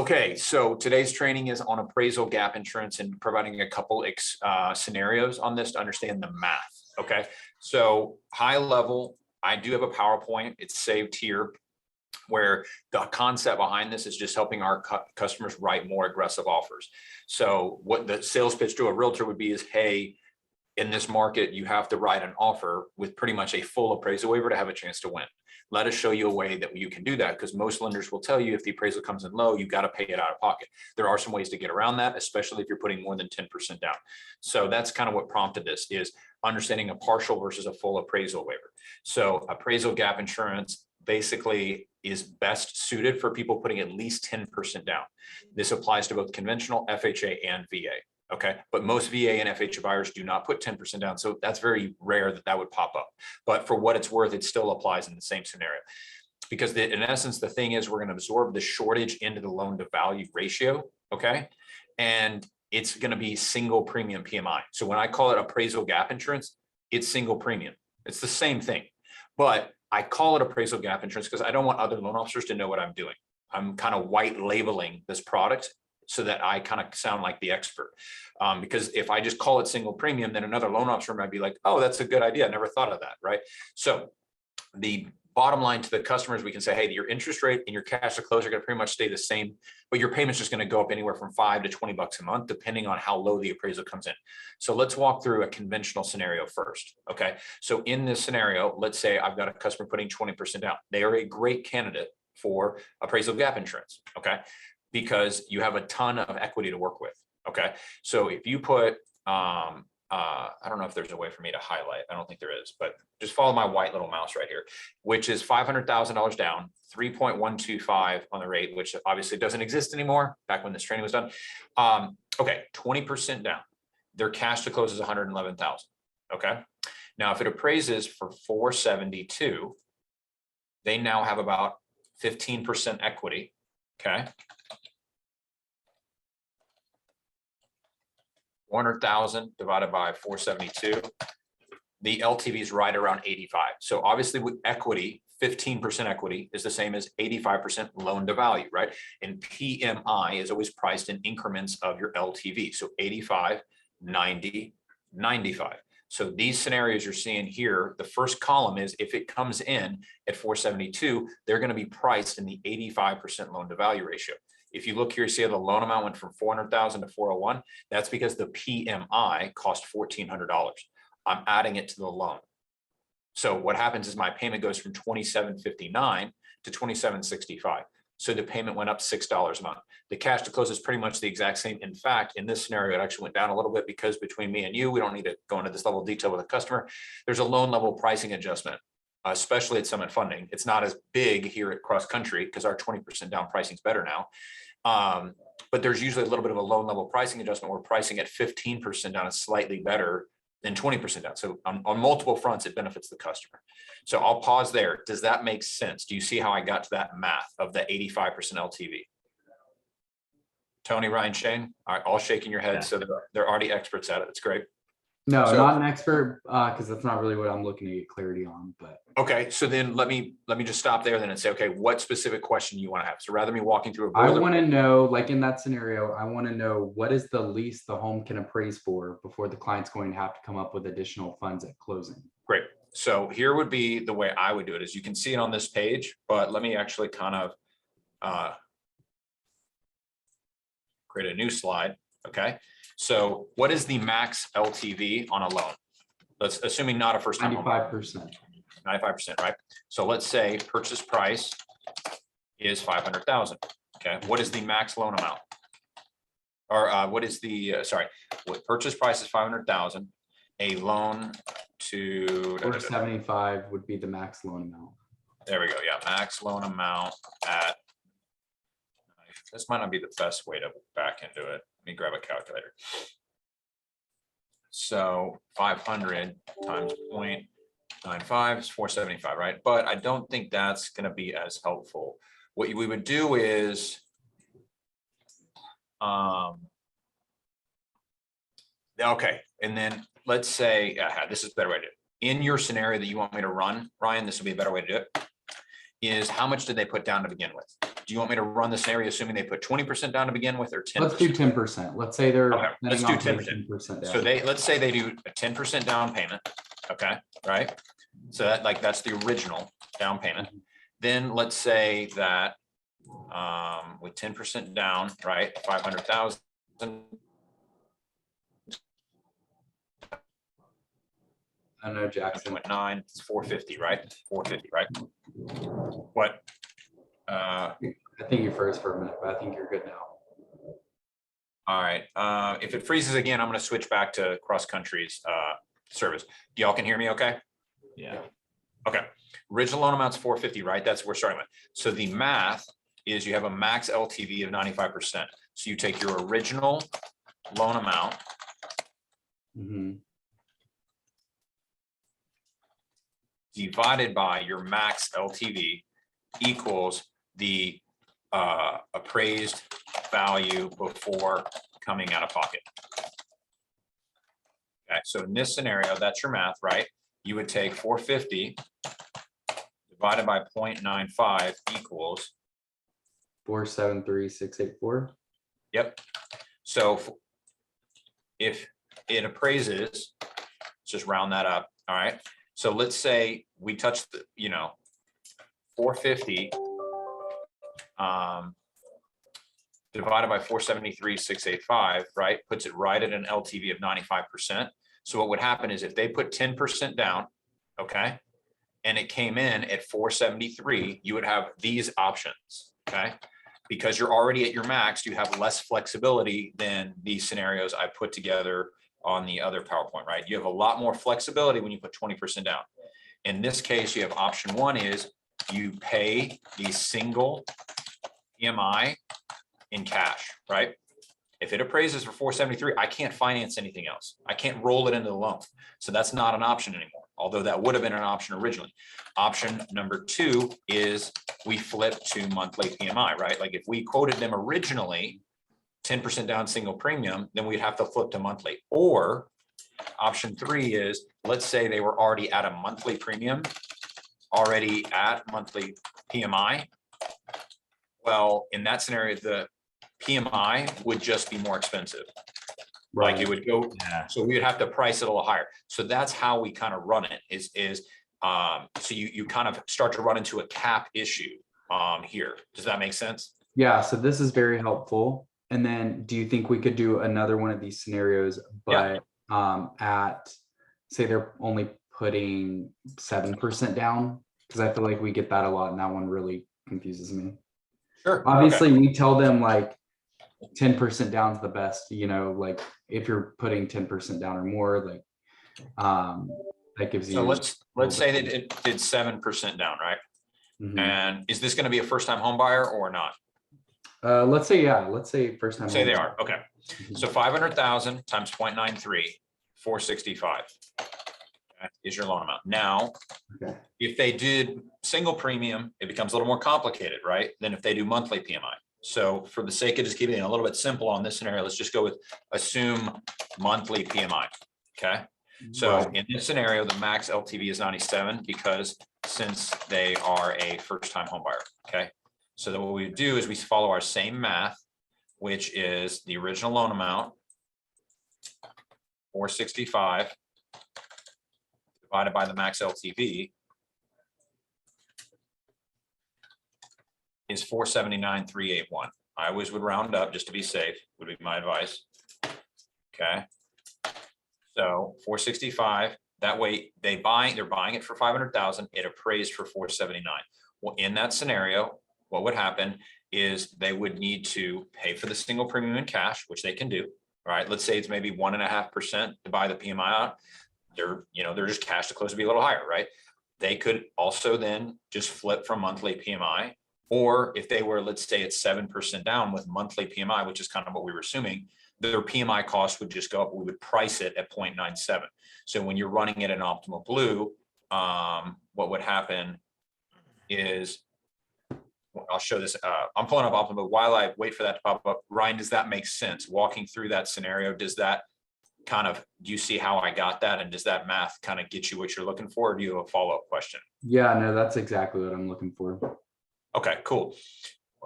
Okay, so today's training is on appraisal gap insurance and providing a couple scenarios on this to understand the math. Okay, so high level, I do have a PowerPoint. It's saved here where the concept behind this is just helping our customers write more aggressive offers. So what the sales pitch to a realtor would be is, hey, in this market, you have to write an offer with pretty much a full appraisal waiver to have a chance to win. Let us show you a way that you can do that, because most lenders will tell you if the appraisal comes in low, you got to pay it out of pocket. There are some ways to get around that, especially if you're putting more than 10% down. So that's kind of what prompted this, is understanding a partial versus a full appraisal waiver. So appraisal gap insurance basically is best suited for people putting at least 10% down. This applies to both conventional, FHA, and VA. Okay, but most VA and FHA buyers do not put 10% down. So that's very rare that would pop up. But for what it's worth, it still applies in the same scenario. Because in essence, the thing is, we're going to absorb the shortage into the loan to value ratio. Okay, and it's going to be single premium PMI. So when I call it appraisal gap insurance, it's single premium. It's the same thing. But I call it appraisal gap insurance because I don't want other loan officers to know what I'm doing. I'm kind of white labeling this product so that I kind of sound like the expert. Because if I just call it single premium, then another loan officer might be like, oh, that's a good idea. I never thought of that, right? So the bottom line to the customers, we can say, hey, your interest rate and your cash to close are going to pretty much stay the same, but your payment's just going to go up anywhere from $5 to $20 a month, depending on how low the appraisal comes in. So let's walk through a conventional scenario first. Okay. So in this scenario, let's say I've got a customer putting 20% down. They are a great candidate for appraisal gap insurance. Okay. Because you have a ton of equity to work with. Okay. So if you put, I don't know if there's a way for me to highlight. I don't think there is, but just follow my white little mouse right here, which is $500,000 down, 3.125 on the rate, which obviously doesn't exist anymore back when this training was done. Okay. 20% down. Their cash to close is 111,000. Okay. Now, if it appraises for 472, they now have about 15% equity. Okay. 400,000 divided by 472, the LTV is right around 85. So obviously with equity, 15% equity is the same as 85% loan to value, right? And PMI is always priced in increments of your LTV. So 85, 90, 95. So these scenarios you're seeing here, the first column is if it comes in at 472, they're going to be priced in the 85% loan to value ratio. If you look here, you see how the loan amount went from 400,000 to 401. That's because the PMI cost $1,400. I'm adding it to the loan. So what happens is my payment goes from $2,759 to $2,765. So the payment went up $6 a month. The cash to close is pretty much the exact same. In fact, in this scenario, it actually went down a little bit because between me and you, we don't need to go into this level of detail with a customer. There's a loan level pricing adjustment, especially at Summit Funding. It's not as big here at Cross Country because our 20% down pricing is better now. But there's usually a little bit of a loan level pricing adjustment where pricing at 15% down is slightly better than 20% down. So on multiple fronts, it benefits the customer. So I'll pause there. Does that make sense? Do you see how I got to that math of the 85% LTV? Tony, Ryan, Shane, all right, all shaking your head. Yeah. So they're already experts at it. That's great. No, so, not an expert, because that's not really what I'm looking to get clarity on. But okay, so then let me just stop there then and say, okay, what specific question you want to have? So rather than me walking through I want to know, like in that scenario, I want to know what is the least the home can appraise for before the client's going to have to come up with additional funds at closing. Great. So here would be the way I would do it, is you can see it on this page, but let me actually kind of create a new slide. Okay. So what is the max LTV on a loan? Let's assuming not a first time 95%. 95%, right? So let's say purchase price is 500,000. Okay. What is the max loan amount? Or what is the, what purchase price is 500,000. A loan to 475 would be the max loan amount. There we go. Yeah. Max loan amount at, this might not be the best way to back into it. Let me grab a calculator. So 500 times 0.95 is 475, right? But I don't think that's going to be as helpful. What we would do is, okay, and then let's say, this is a better way to do it. In your scenario that you want me to run, Ryan, this would be a better way to do it, is how much did they put down to begin with? do you want me to run the scenario assuming they put 20% down to begin with or 10%? Let's do 10%. Let's say they're Okay, let's do 10%. 10% So down. let's say they do a 10% down payment. Okay, right? So that's the original down payment. Then let's say that with 10% down, right, 500,000. I know, Jackson. 9, it's 450, right? 450, right? What? I think you froze for a minute, but I think you're good now. All right. If it freezes again, I'm going to switch back to cross country's service. Y'all can hear me okay? Yeah. Okay. Original loan amount's 450, right? That's what we're starting with. So the math is you have a max LTV of 95%. So you take your original loan amount Mhm. divided by your max LTV equals the appraised value before coming out of pocket. Okay, so in this scenario, that's your math, right? You would take 450 divided by 0.95 equals, 473,684. yep. So if it appraises, just round that up, all right? So let's say we touch the, 450 divided by 473,685, right? Puts it right at an LTV of 95%. So what would happen is if they put 10% down, okay, and it came in at 473, you would have these options, okay? Because you're already at your max, you have less flexibility than these scenarios I put together on the other PowerPoint, right? You have a lot more flexibility when you put 20% down. In this case, you have option one is you pay the single EMI in cash, right? If it appraises for 473, I can't finance anything else. I can't roll it into the loan. So that's not an option anymore, although that would have been an option originally. Option number two is we flip to monthly PMI, right? Like if we quoted them originally 10% down single premium, then we'd have to flip to monthly. Or option three is, let's say they were already at a monthly premium, already at monthly PMI. Well, in that scenario, the PMI would just be more expensive. Like it would go, Yeah. so we would have to price it a little higher. So that's how we kind of run it so you kind of start to run into a cap issue here. Does that make sense? Yeah, so this is very helpful. And then do you think we could do another one of these scenarios, but at, say they're only putting 7% down? Because I feel like we get that a lot and that one really confuses me. Sure. Obviously, Okay. we tell them like 10% down is the best, like if you're putting 10% down or more, like that gives you. So let's say that it did 7% down, right? Mhm. And is this going to be a first time home buyer or not? Let's say first time. Say they home are. Okay. Mhm. So 500,000 times 0.93, 465 is your loan amount. Now, Okay. if they did single premium, it becomes a little more complicated, right? Than if they do monthly PMI. So for the sake of just keeping it a little bit simple on this scenario, let's just go with assume monthly PMI. Okay. So Right. in this scenario, the max LTV is 97 because since they are a first time home buyer. Okay. So then what we do is we follow our same math, which is the original loan amount, 465 divided by the max LTV is 479,381. I always would round up just to be safe, would be my advice. Okay. So 465, that way they're buying it for 500,000, it appraised for 479. Well, in that scenario, what would happen is they would need to pay for the single premium in cash, which they can do. Right. Let's say it's maybe 1.5% to buy the PMI out. They're just cash to close to be a little higher, right? They could also then just flip from monthly PMI, or if they were, let's say it's 7% down with monthly PMI, which is kind of what we were assuming, their PMI cost would just go up. We would price it at 0.97. So when you're running it in Optimal Blue, what would happen is, I'll show this. I'm pulling up Optimal, but while I wait for that to pop up, Ryan, does that make sense? Walking through that scenario, do you see how I got that? And does that math kind of get you what you're looking for? Or do you have a follow-up question? Yeah, no, that's exactly what I'm looking for. Okay, cool.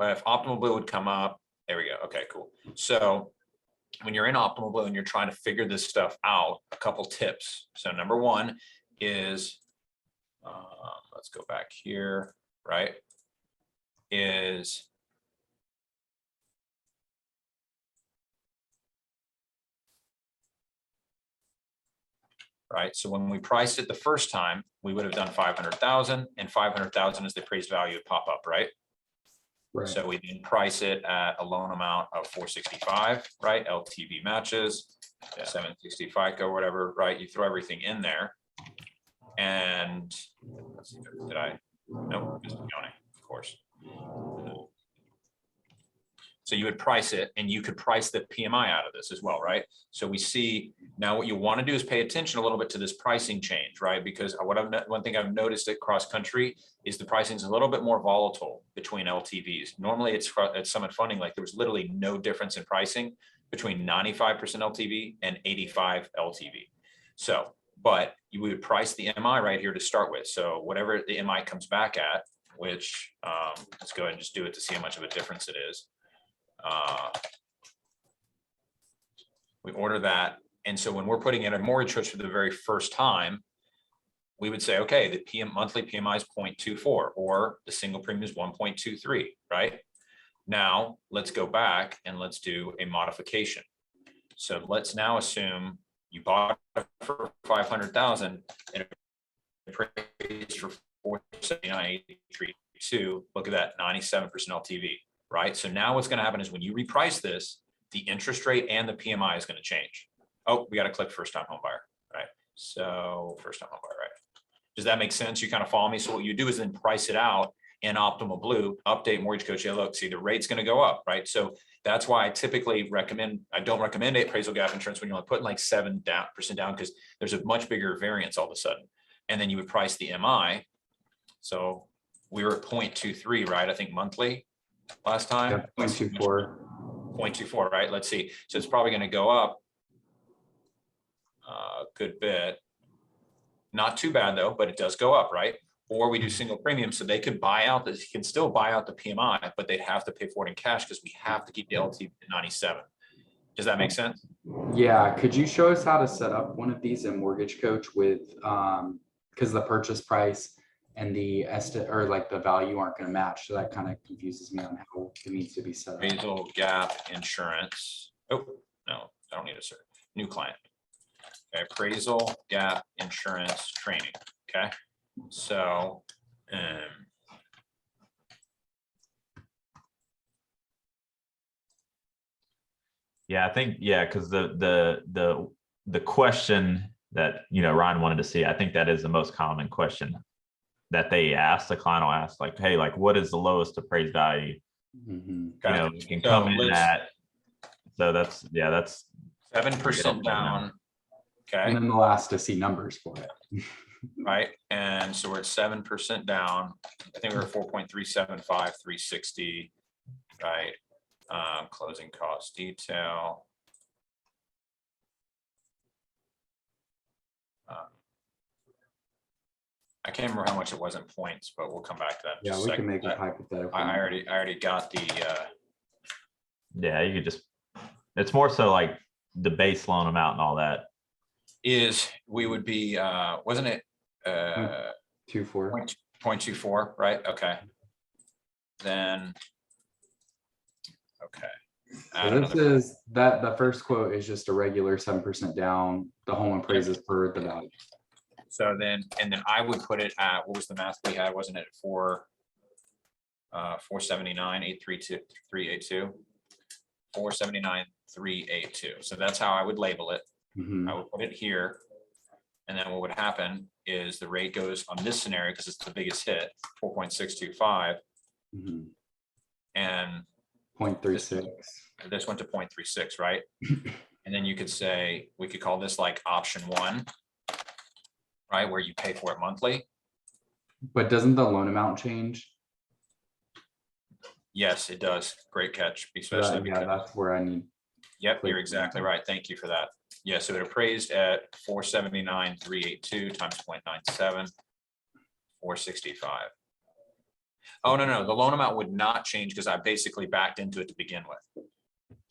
if Optimal Blue would come up, there we go. Okay, cool. So when you're in Optimal Blue and you're trying to figure this stuff out, a couple tips. So number one is, let's go back here, right? Right. So when we priced it the first time, we would have done 500,000, and 500,000 is the appraised value would pop up, right? Right. So we then price it at a loan amount of 465, right? LTV matches, 760 FICO, whatever, right? You throw everything in there. And let's see, did I? Nope, business accounting, of course. So you would price it, and you could price the PMI out of this as well, right? So we see now what you want to do is pay attention a little bit to this pricing change, right? Because one thing I've noticed at cross country is the pricing is a little bit more volatile between LTVs. Normally it's at Summit Funding, like there was literally no difference in pricing between 95% LTV and 85 LTV. So, but you would price the MI right here to start with. So whatever the MI comes back at, which let's go ahead and just do it to see how much of a difference it is. We order that. And so when we're putting in a mortgage trust for the very first time, we would say, okay, the monthly PMI is 0.24, or the single premium is 1.23, right? Now let's go back and let's do a modification. So let's now assume you bought it for 500,000 and it appraised for 479,832. Look at that, 97% LTV. Right. So now what's going to happen is when you reprice this, the interest rate and the PMI is going to change. Oh, we got to click first time home buyer. Right. So first time home buyer. Right. Does that make sense? You kind of follow me? So what you do is then price it out in Optimal Blue, update Mortgage Coach. Yeah, look, see the rate's going to go up. Right. So that's why I typically recommend, I don't recommend appraisal gap insurance when you're only putting like 7% down, because there's a much bigger variance all of a sudden. And then you would price the MI. So we were at 0.23, right? I think monthly. Last time, Yeah, 0.24. 0.24, right? Let's see. So it's probably going to go up a good bit. Not too bad though, but it does go up, right? Or we do single premium, so they could buy out this. You can still buy out the PMI, but they'd have to pay for it in cash because we have to keep the LTV at 97. Does that make sense? Yeah. Could you show us how to set up one of these in Mortgage Coach with, because the purchase price and the estimate or like the value aren't going to match. So that kind of confuses me on how it needs to be set up. Appraisal Gap Insurance. Oh, no, I don't need a cert. New client. Okay, Appraisal Gap Insurance training. Okay. So, yeah, I think, yeah, because the question that, you know, Ryan wanted to see, I think that is the most common question that they ask. The client will ask, like, hey, like, what is the lowest appraised value? Mm-hmm. You know, you can come in at, so that's, yeah, that's 7% down. Okay. And then they'll ask to see numbers for it. Right. And so we're at 7% down. I think we're at 4.375, 360. Right. Closing cost detail. I can't remember how much it was in points, but we'll come back to that. Yeah, we can make it hypothetical. I already got the yeah, you could just, it's more so like the base loan amount and all that. is we would be wasn't it 0.24. 0.24, right? Okay. Then okay. So this is that the first quote is just a regular 7% down. The home appraises per the value. So then, and then I would put it at, what was the math we had? Wasn't it 479, 832, 382, 479, 382. So that's how I would label it. Mhm. I would put it here. And then what would happen is the rate goes on this scenario, because it's the biggest hit, 4.625. Mhm. And 0.36. this went to 0.36, right? And then you could say, we could call this like option 1, right? Where you pay for it monthly. But doesn't the loan amount change? Yes, it does. Great catch. Especially Yeah, that's where I need. Yep, you're exactly right. Thank you for that. Yeah, so it appraised at 479,382 times 0.97, 465. Oh, no, the loan amount would not change because I basically backed into it to begin with.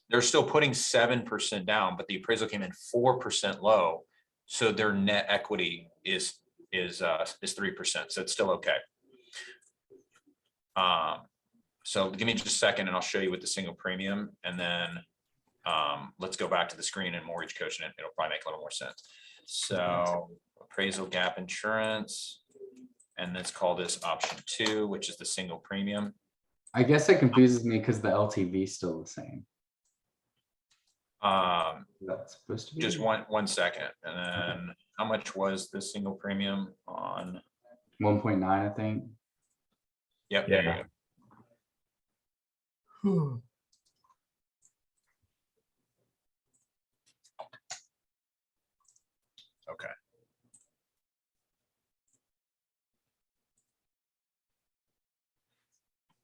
They're still putting 7% down, but the appraisal came in 4% low. So their net equity is 3%. So it's still okay. So give me just a second and I'll show you with the single premium, and then let's go back to the screen and mortgage coach, and it'll probably make a little more sense. So appraisal gap insurance, and let's call this option 2, which is the single premium. I guess it confuses me because the LTV is still the same. That's supposed to be. Just one second, and then how much was the single premium on? 1.9, I think. Yep. Yeah. There you go. Okay.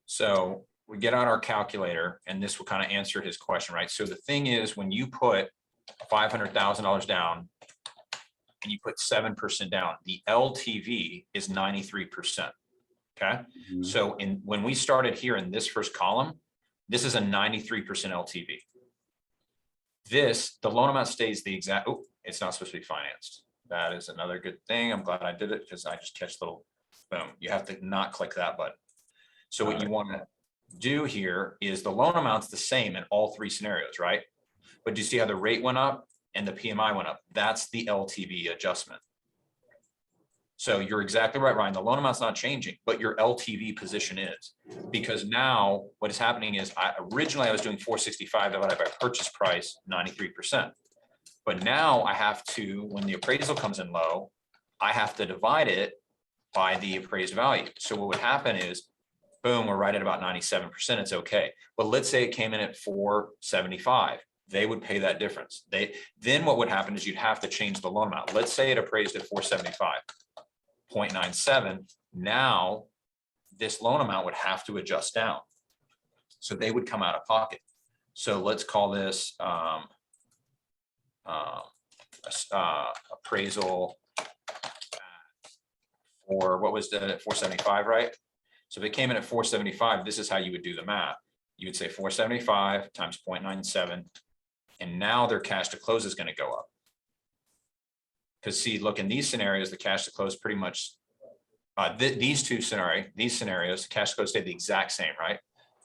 So we get out our calculator, and this will kind of answer his question, right? So the thing is, when you put $500,000 down and you put 7% down, the LTV is 93%. Okay. Mhm. So when we started here in this first column, this is a 93% LTV. The loan amount stays the exact, oh, it's not supposed to be financed. That is another good thing. I'm glad I did it because I just catch the little, boom, you have to not click that button. So what you want to do here is the loan amount's the same in all 3 scenarios, right? But do you see how the rate went up and the PMI went up? That's the LTV adjustment. So you're exactly right, Ryan. The loan amount's not changing, but your LTV position is, because now what is happening is originally I was doing 465 divided by purchase price, 93%. But now I have to, when the appraisal comes in low, I have to divide it by the appraised value. So what would happen is, boom, we're right at about 97%. It's okay. But let's say it came in at 475. They would pay that difference. Then what would happen is you'd have to change the loan amount. Let's say it appraised at 475.97. Now this loan amount would have to adjust down. So they would come out of pocket. So let's call this appraisal for, what was the 475, right? So if it came in at 475, this is how you would do the math. You would say 475 times 0.97. And now their cash to close is going to go up. Because see, look, in these scenarios, the cash to close pretty much, these scenarios, the cash to close stayed the exact same, right?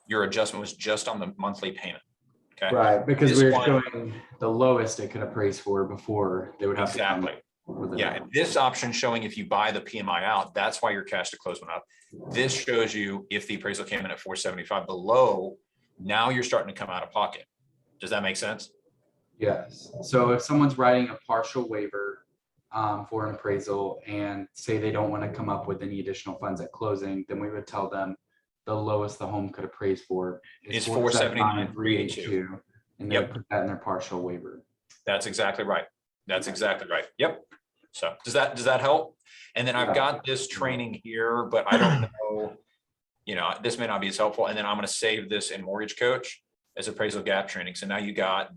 Your adjustment was just on the monthly payment. Okay. Right, because This we were one- showing the lowest it could appraise for before they would have to come Exactly. with the Yeah, down. and this option showing if you buy the PMI out, that's why your cash to close went up. This shows you if the appraisal came in at 475 below, now you're starting to come out of pocket. Does that make sense? Yes. So if someone's writing a partial waiver for an appraisal and say they don't want to come up with any additional funds at closing, then we would tell them the lowest the home could appraise for Is 479,382. and they would put that in their partial waiver. That's exactly right. That's exactly right. Yep. So does that help? And then I've got this training here, but I don't know, this may not be as helpful. And then I'm going to save this in Mortgage Coach as appraisal gap training. So now you got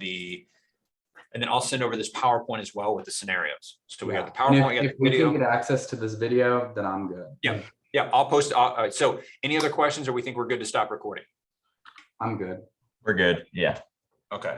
and then I'll send over this PowerPoint as well with the scenarios. So we got the And PowerPoint, we got if the we video. can get access to this video, then I'm good. Yeah. Yeah, I'll post. So any other questions, or we think we're good to stop recording? I'm good. We're good. Yeah. Okay.